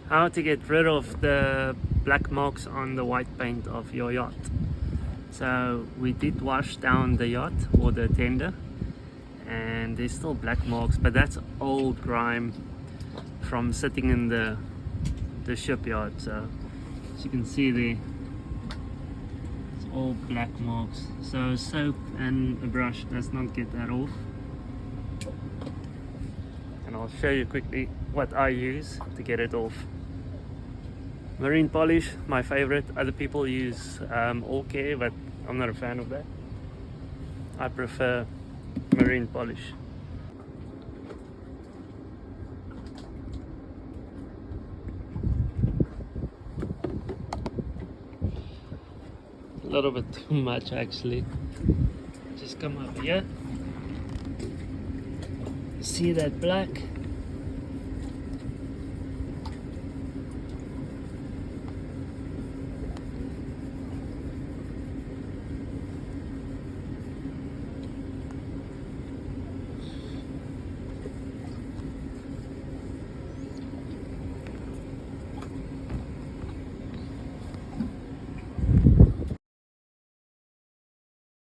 How to get rid of the black marks on the white paint of your yacht. So we did wash down the yacht or the tender, and there's still black marks, but that's old grime from sitting in the shipyard. So as you can see there, it's all black marks. So soap and a brush does not get that off. And I'll show you quickly what I use to get it off. Marine polish, my favorite. Other people use all care, but I'm not a fan of that. I prefer marine polish. A little bit too much actually. Just come up here. See that black?